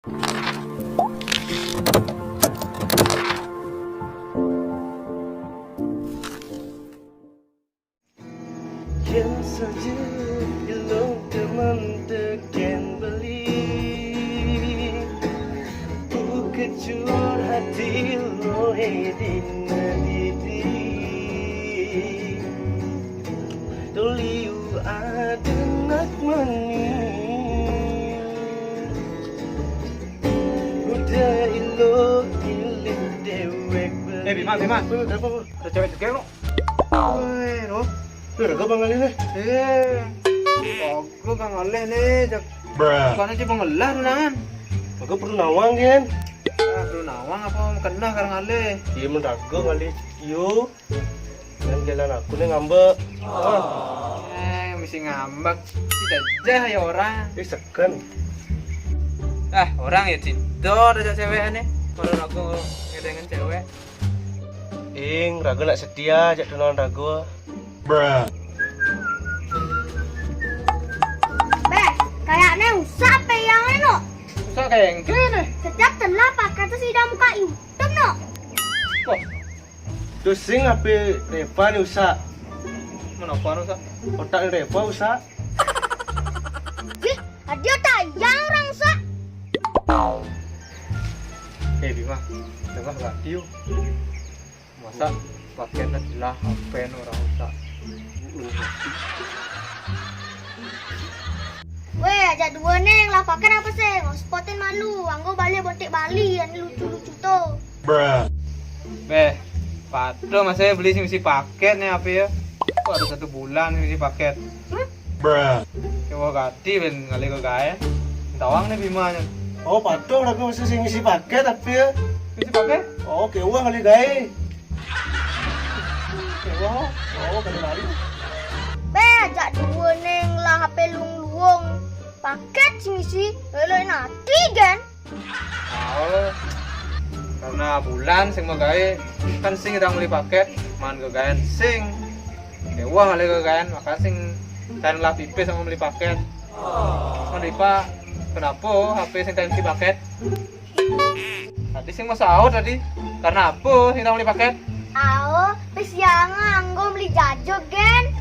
Diam saja ilmu teman tekan beli Kecur hati lo edin nadidi Doliu adenak mani Udah ilo ilim dewek Bima, ada cewek juga lo. Woi, lo. Raga bang Ali nih. Aku bang oleh nih, bukan aja bang olah tunangan. Raga perlu nawang kan? Perlu nawang apa kena karang ale? Iya mendago kali. Yo. Dan jalan aku nih ngambek. Mesti ngambek. Tidak jah ya orang. Seken. Orang ya tidur ada cewek aneh. Kalau aku ngedengen cewek. Raga nak setia ajak tunangan Raga. Kayaknya usah pe yang ini no. Usah kayak yang kene. Setiap telah pakai tuh sudah muka YouTube no. Terus sing HP Reva nih usah. Menapa usah? Otak Reva usah. Dia tayang orang usah. Bima, dengar radio. Masa pakainya adalah HP orang usah. Weh, aja dua neng lah pakai apa sih? Ngospotin malu, anggo balik botek Bali, yang lucu-lucu tuh. Patro masih beli misi paket nih apa ya? Kok ada 1 bulan misi paket? Coba ganti ben kali ke gaya. Tawang nih Bima nya. Oh, Pato Raga masih sing ngisi paket tapi ya. Misi paket? Oh, kewa kali gae. Wah, Oh, kali lari. Ajak dua neng lah HP luang paket sih, lele nanti kan? Karena bulan sing mau gawe kan sing udah beli paket, man kegayan sing. Dewa kali kegayan maka sing kan lah pipe sama beli paket. Ripa, kenapa HP sing beli paket? Tadi sing mau sahur tadi. Karena apa sing beli paket? Pesiangan anggo beli jajo gen.